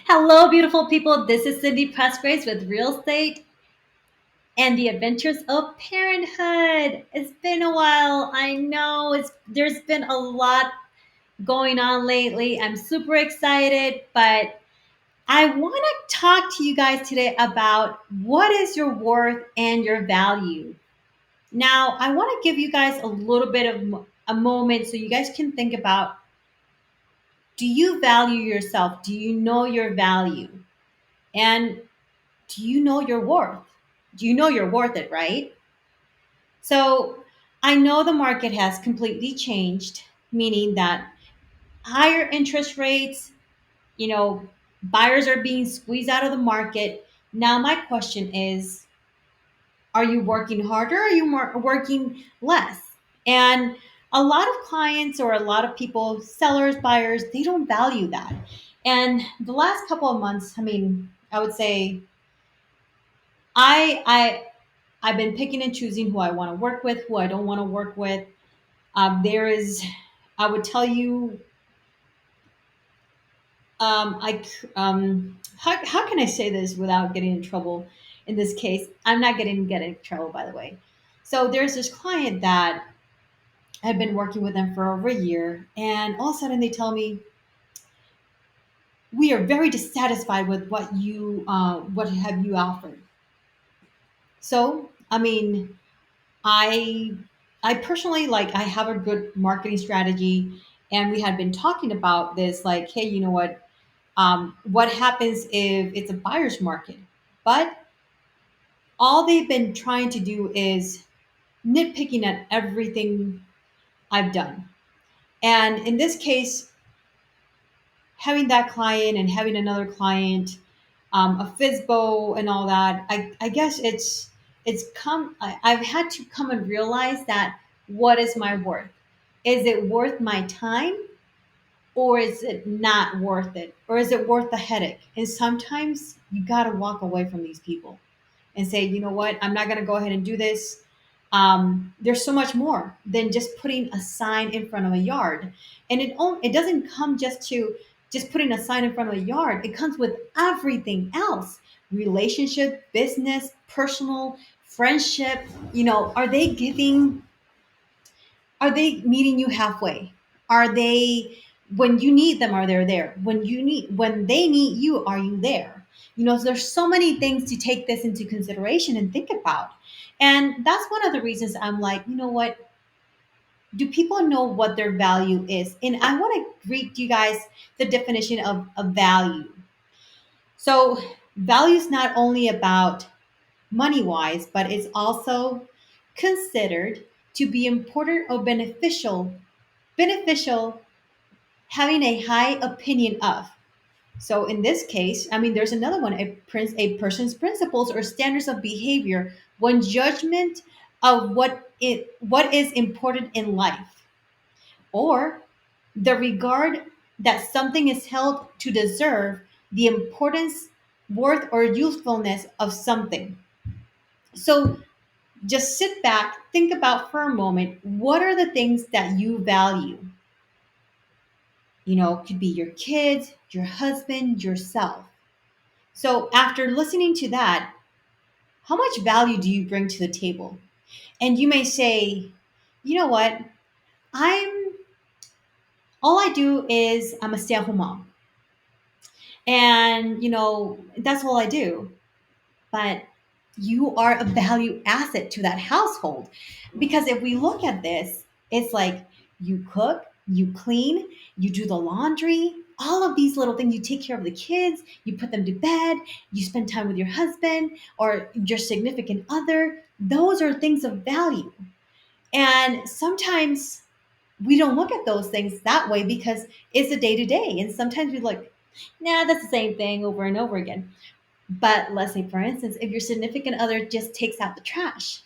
Hello, beautiful people. This is Cindy Presgraves with Real Estate and the Adventures of Parenthood. It's been a while. I know there's been a lot going on lately. I'm super excited, but I want to talk to you guys today about what is your worth and your value. Now, I want to give you guys a little bit of a moment so you guys can think about, do you value yourself? Do you know your value? And do you know your worth? Do you know you're worth it, right? So I know the market has completely changed, meaning that higher interest rates, buyers are being squeezed out of the market. Now, my question is, are you working harder or are you working less? And a lot of clients or a lot of people, sellers, buyers, they don't value that. And the last couple of months, I would say I I've been picking and choosing who I want to work with, who I don't want to work with. There is, I would tell you, how can I say this without getting in trouble? In this case, I'm not getting in trouble, by the way. So there's this client that I've been working with them for over a year, and all of a sudden they tell me, we are very dissatisfied with what have you offered. So, I I personally, like, I have a good marketing strategy, and we had been talking about this, like, hey, you know what happens if it's a buyer's market? But all they've been trying to do is nitpicking at everything I've done. And in this case, having that client and having another client, a FISBO and all that, I guess I've had to come and realize that, what is my worth? Is it worth my time, or is it not worth it? Or is it worth the headache? And sometimes you got to walk away from these people and say, you know what, I'm not going to go ahead and do this. There's so much more than just putting a sign in front of a yard. And it doesn't come just putting a sign in front of a yard. It comes with everything else: relationship, business, personal, friendship. Are they meeting you halfway? Are they, when you need them, are they there? When they need you, are you there? So there's so many things to take this into consideration and think about. And that's one of the reasons I'm like, you know what? Do people know what their value is? And I want to read you guys the definition of value. So value is not only about money wise, but it's also considered to be important or beneficial, having a high opinion of. So in this case, there's another one: a person's principles or standards of behavior, one judgment of what is important in life, or the regard that something is held to deserve, the importance, worth, or usefulness of something. So just sit back, think about for a moment, what are the things that you value? It could be your kids, your husband, yourself. So after listening to that, how much value do you bring to the table? And you may say, you know what? I'm all I do is I'm a stay-at-home mom. And that's all I do. But you are a value asset to that household. Because if we look at this, it's like, you cook, you clean, you do the laundry, all of these little things. You take care of the kids, you put them to bed, you spend time with your husband or your significant other. Those are things of value. And sometimes we don't look at those things that way because it's a day to day. And sometimes we're like, nah, that's the same thing over and over again. But let's say, for instance, if your significant other just takes out the trash,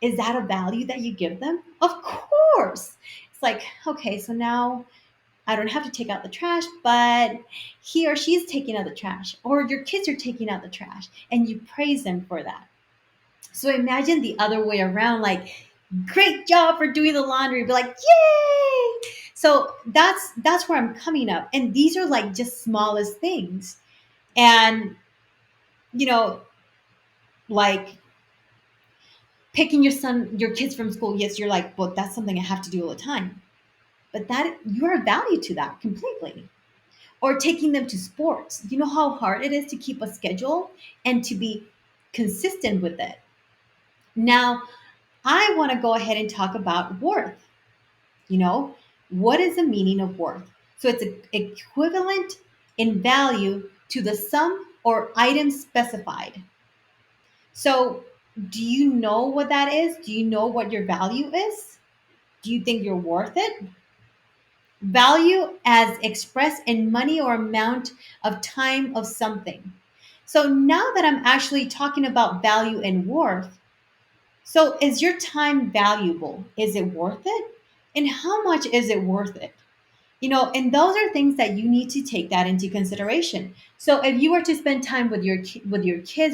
is that a value that you give them? Of course. It's like, okay, so now I don't have to take out the trash, but he or she is taking out the trash, or your kids are taking out the trash, and you praise them for that. So imagine the other way around, like, great job for doing the laundry, be like, yay! So that's where I'm coming up. And these are like just smallest things. And, you know, like picking your kids from school. Yes, you're like, well, that's something I have to do all the time. But that you are value to that completely. Or taking them to sports. You know how hard it is to keep a schedule and to be consistent with it. Now, I want to go ahead and talk about worth. You know, what is the meaning of worth? So it's equivalent in value to the sum or item specified. So, do you know what that is? Do you know what your value is? Do you think you're worth it? Value as expressed in money or amount of time of something. So now that I'm actually talking about value and worth, so is your time valuable? Is it worth it? And how much is it worth it? And those are things that you need to take that into consideration. So if you were to spend time with your kids,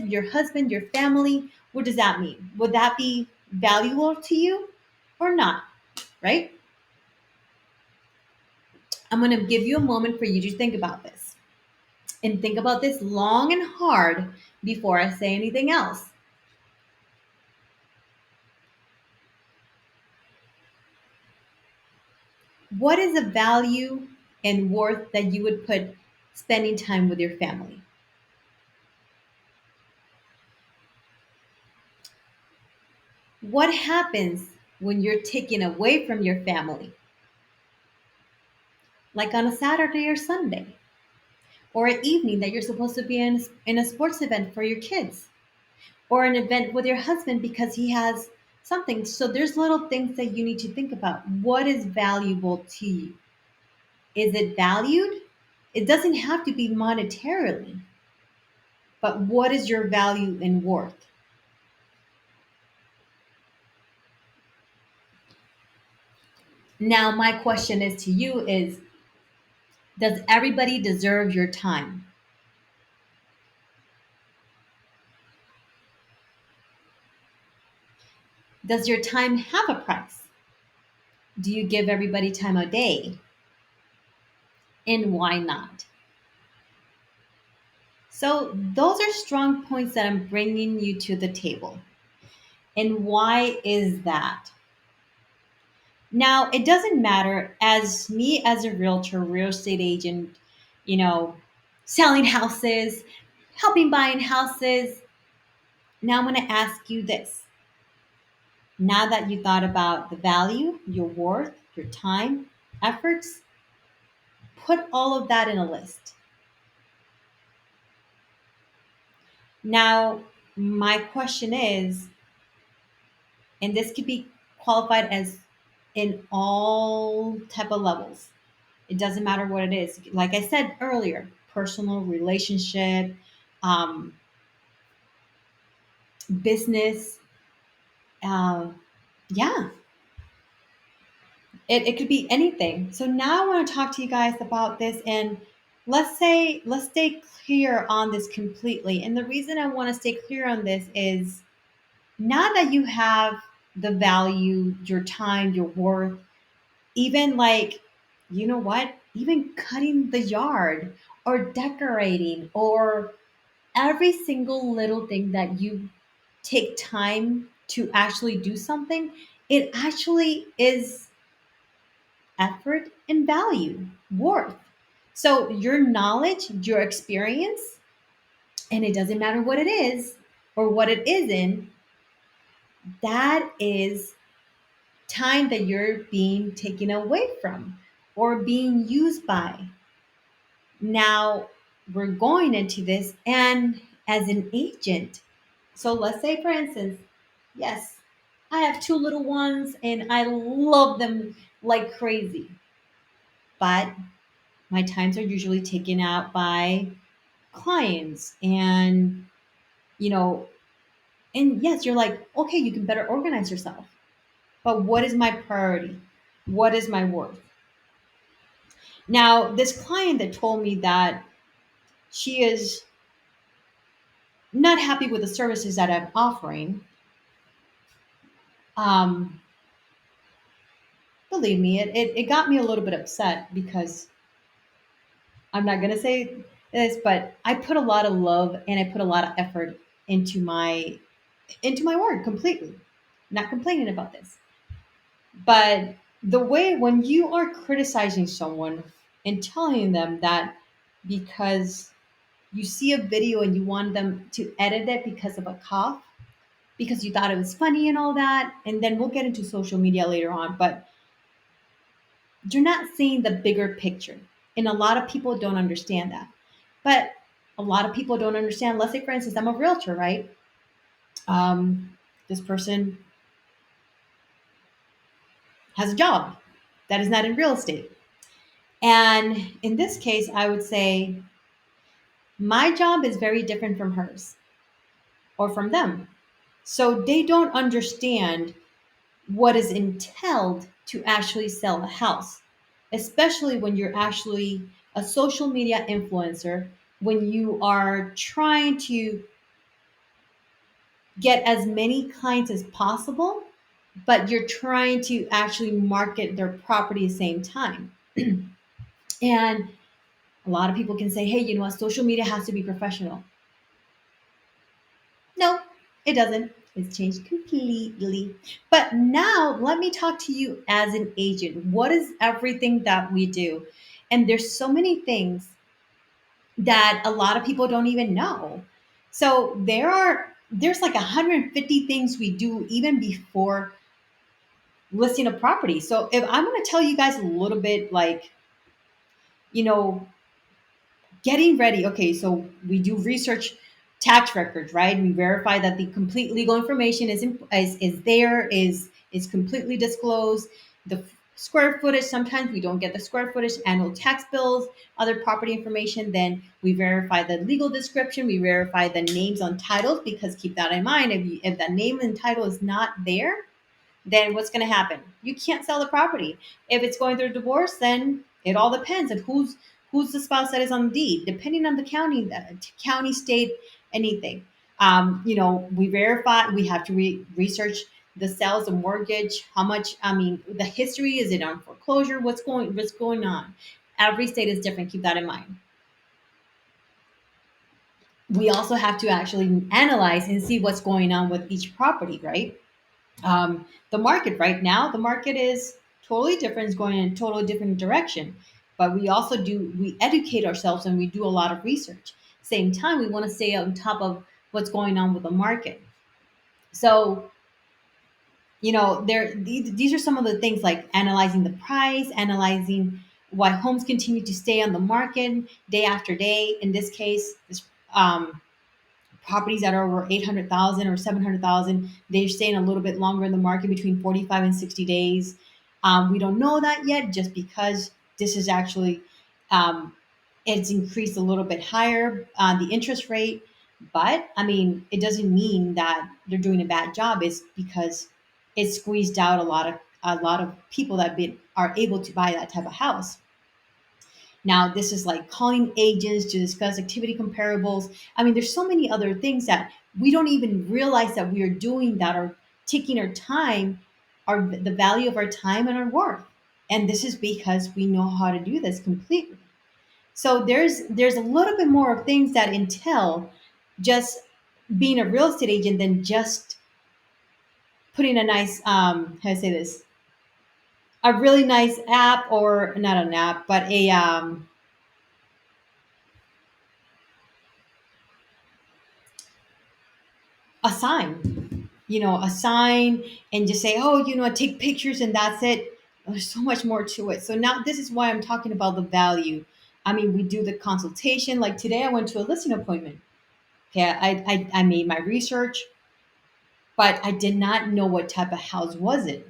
with your husband, your family, what does that mean? Would that be valuable to you or not? Right? I'm going to give you a moment for you to think about this and think about this long and hard before I say anything else. What is the value and worth that you would put spending time with your family? What happens when you're taken away from your family, like on a Saturday or Sunday, or an evening that you're supposed to be in a sports event for your kids, or an event with your husband because he has something? So there's little things that you need to think about. What is valuable to you? Is it valued? It doesn't have to be monetarily, but what is your value and worth? Now, my question is to you is, does everybody deserve your time? Does your time have a price? Do you give everybody time a day? And why not? So, those are strong points that I'm bringing you to the table. And why is that? Now, it doesn't matter as me as a realtor, real estate agent, you know, selling houses, helping buying houses. Now, I'm going to ask you this. Now that you thought about the value, your worth, your time, efforts, put all of that in a list. Now, my question is, and this could be qualified as in all type of levels. It doesn't matter what it is. Like I said earlier, personal, relationship, um, business. Uh, yeah, it could be anything. So now I want to talk to you guys about this, and let's stay clear on this completely. And the reason I want to stay clear on this is now that you have the value, your time, your worth, even like, you know what? Even cutting the yard or decorating or every single little thing that you take time to actually do something, it actually is effort and value, worth. So your knowledge, your experience, and it doesn't matter what it is or what it isn't, that is time that you're being taken away from or being used by. Now we're going into this, and as an agent, so let's say, for instance, yes, I have two little ones and I love them like crazy, but my times are usually taken out by clients and, you know, and yes, you're like, okay, you can better organize yourself. But what is my priority? What is my worth? Now, this client that told me that she is not happy with the services that I'm offering, um, believe me, it got me a little bit upset because I'm not going to say but I put a lot of love and I put a lot of effort into my work completely. Not complaining about this. But the way when you are criticizing someone and telling them that because you see a video and you want them to edit it because of a cough, because you thought it was funny and all that, and then we'll get into social media later on, but you're not seeing the bigger picture. And a lot of people don't understand that. But a lot of people don't understand, let's say for instance, I'm a realtor, right? This person has a job that is not in real estate. And in this case, I would say my job is very different from hers or from them. So they don't understand what is entailed to actually sell a house, especially when you're actually a social media influencer, when you are trying to get as many clients as possible, but you're trying to actually market their property at the same time. And a lot of people can say, hey, you know what, social media has to be professional. No, it doesn't. It's changed completely. But now let me talk to you as an agent. What is everything that we do? And there's so many things that a lot of people don't even know. So there's like 150 things we do even before listing a property. So if I'm going to tell you guys a little bit like, you know, getting ready. Okay, so we do research tax records, right? We verify that the complete legal information is completely disclosed. The square footage, sometimes we don't get the square footage, annual tax bills, other property information. Then we verify the legal description. We verify the names on titles because keep that in mind. If that name and title is not there, then what's going to happen? You can't sell the property. If it's going through a divorce, then it all depends on who's the spouse that is on the deed, depending on the county, state, anything. We verify. We have to research the sales, the mortgage, how much. I mean, the history. Is it on foreclosure? What's going on? Every state is different. Keep that in mind. We also have to actually analyze and see what's going on with each property, right? The market right now, the market is totally different, it's going in a totally different direction. But we educate ourselves and we do a lot of research. Same time, we want to stay on top of what's going on with the market. So, these are some of the things like analyzing the price, analyzing why homes continue to stay on the market day after day. In this case, um, properties that are over 800,000 or 700,000, they're staying a little bit longer in the market between 45 and 60 days. We don't know that yet just because this is actually, um, it's increased a little bit higher, the interest rate. But I mean, it doesn't mean that they're doing a bad job. It's because it squeezed out a lot of people are able to buy that type of house. Now, this is like calling agents to discuss activity comparables. I mean, there's so many other things that we don't even realize that we are doing that are taking our time, the value of our time and our worth. And this is because we know how to do this completely. So there's a little bit more of things that entail just being a real estate agent than just putting a nice how do I say this, a really nice app, or not an app but a sign, a sign, and just say, oh, take pictures and that's it. There's so much more to it. So now this is why I'm talking about the value. I mean, we do the consultation. Like today, I went to a listing appointment. Okay, I made my research, but I did not know what type of house was it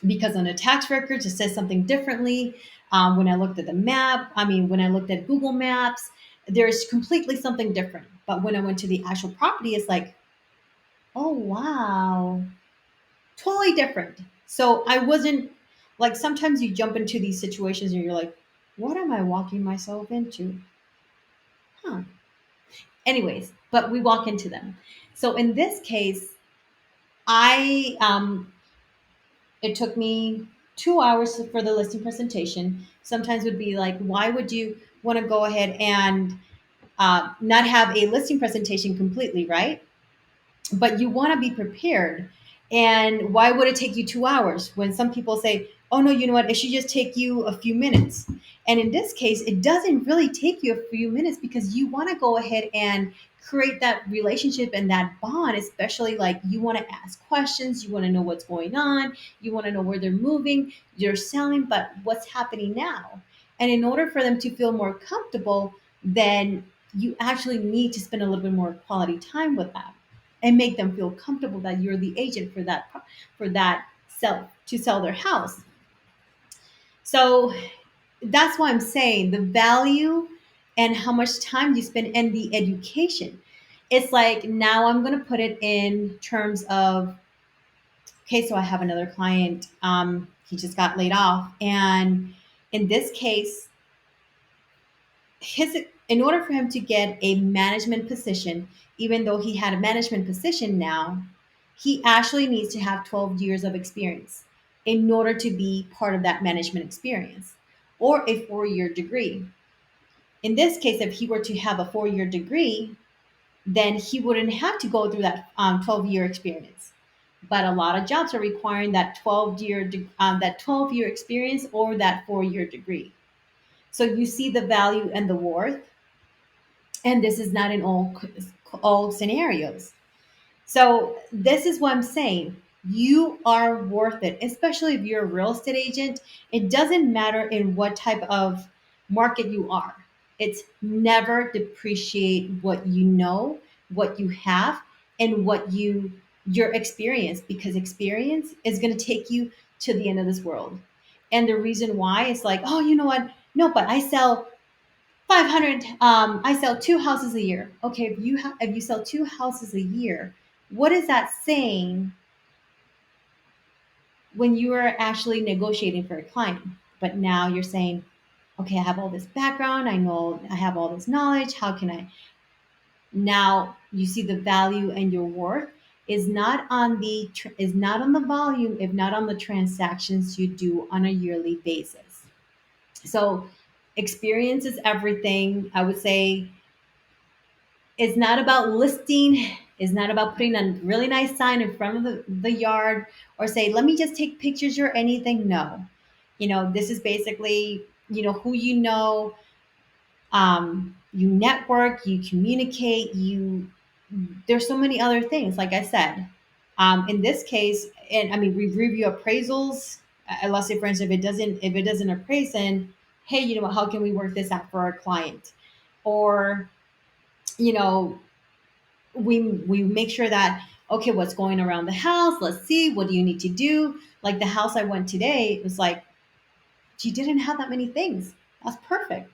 because on the tax records it says something differently. When I looked at the map, I mean, when I looked at Google Maps, there's completely something different. But when I went to the actual property, it's like, oh wow, totally different. So I wasn't like, sometimes you jump into these situations and you're like, what am I walking myself into? Huh. Anyways, but we walk into them. So in this case, I it took me 2 hours for the listing presentation. Sometimes would be like, why would you want to go ahead and not have a listing presentation completely, right? But you want to be prepared. And why would it take you 2 hours when some people say, oh no, you know what, it should just take you a few minutes. And in this case, it doesn't really take you a few minutes because you want to go ahead and create that relationship and that bond, especially like you want to ask questions, you want to know what's going on, you want to know where they're moving, you're selling, but what's happening now. And in order for them to feel more comfortable, then you actually need to spend a little bit more quality time with them and make them feel comfortable that you're the agent for that sell to sell their house. So that's why I'm saying the value and how much time you spend and the education. It's like now I'm going to put it in terms of, okay, so I have another client. He just got laid off, and in this case, his in order for him to get a management position, even though he had a management position now, he actually needs to have 12 years of experience in order to be part of that management experience, or a 4-year degree. In this case, if he were to have a 4-year degree, then he wouldn't have to go through that 12-year experience. But a lot of jobs are requiring that 12-year experience or that 4-year degree. So you see the value and the worth, and this is not in all scenarios. So this is what I'm saying. You are worth it, especially if you're a real estate agent. It doesn't matter in what type of market you are. It's never depreciate what you know, what you have, and your experience, because experience is going to take you to the end of this world. And the reason why is like, oh, you know what? No, but I sell 500, I sell two houses a year. Okay, if you sell two houses a year, what is that saying when you are actually negotiating for a client? But now you're saying, okay, I have all this background, I know I have all this knowledge, how can I? Now you see the value and your worth is not on the volume, if not on the transactions you do on a yearly basis. So experience is everything. I would say it's not about listing. It's not about putting a really nice sign in front of the yard or say, let me just take pictures or anything. No. This is basically, who you know, you network, you communicate, there's so many other things, like I said. In this case, and I mean, we review appraisals. Let's say, for instance, if it doesn't appraise, then, hey, you know what, how can we work this out for our client? Or, you know, we make sure that, okay, what's going around the house, let's see, what do you need to do? Like the house I went today, it was like she didn't have that many things. That's perfect.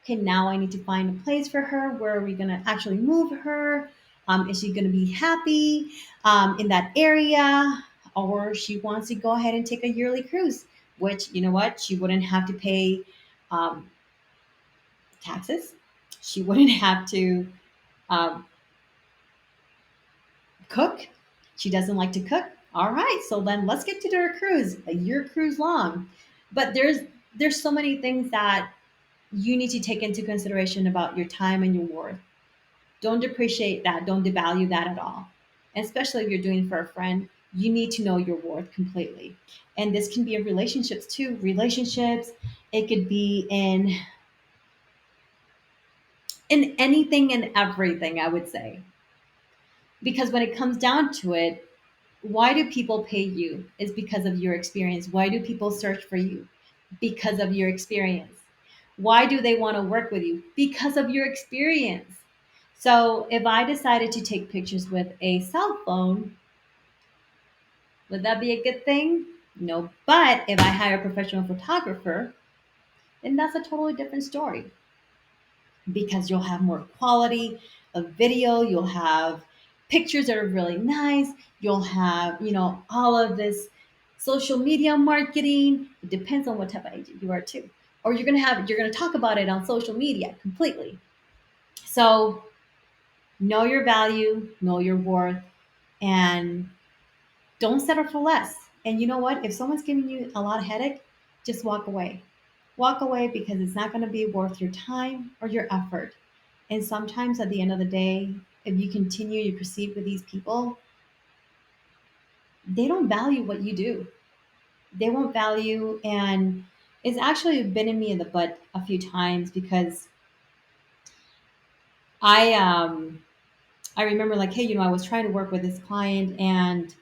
Okay, now I need to find a place for her. Where are we going to actually move her? Is she going to be happy in that area? Or she wants to go ahead and take a yearly cruise, which, you know what, she wouldn't have to pay um, taxes. She wouldn't have to um, cook. She doesn't like to cook. All right, so then let's get to their cruise, a year cruise long. But there's so many things that you need to take into consideration about your time and your worth. Don't depreciate that. Don't devalue that at all. And especially if you're doing it for a friend, you need to know your worth completely. And this can be in relationships too. Relationships, it could be in anything and everything, I would say. Because when it comes down to it, why do people pay you? Is because of your experience. Why do people search for you? Because of your experience. Why do they want to work with you? Because of your experience. So if I decided to take pictures with a cell phone, would that be a good thing? No. But if I hire a professional photographer, then that's a totally different story, because you'll have more quality of video, you'll have pictures that are really nice, you'll have, all of this social media marketing. It depends on what type of agent you are too. Or you're going to talk about it on social media completely. So know your value, know your worth, and don't settle for less. And you know what? If someone's giving you a lot of headache, just walk away. Walk away, because it's not going to be worth your time or your effort. And sometimes at the end of the day, if you continue to proceed with these people, they don't value what you do. They won't value, and it's actually bitten me in the butt a few times because I um I remember like, hey, I was trying to work with this client and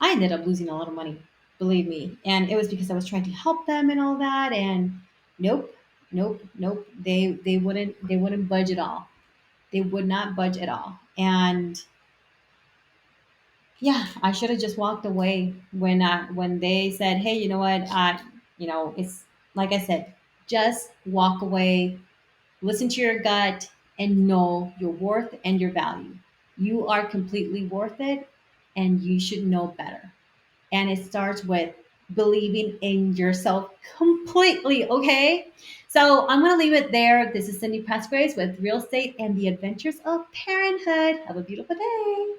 I ended up losing a lot of money, believe me. And it was because I was trying to help them and all that. And nope, nope. They wouldn't budge at all. They would not budge at all. And yeah, I should have just walked away when they said, hey, you know what, it's like I said, just walk away, listen to your gut, and know your worth and your value. You are completely worth it, and you should know better. And it starts with believing in yourself completely. Okay. So I'm going to leave it there. This is Cindy Presgraves with Real Estate and the Adventures of Parenthood. Have a beautiful day.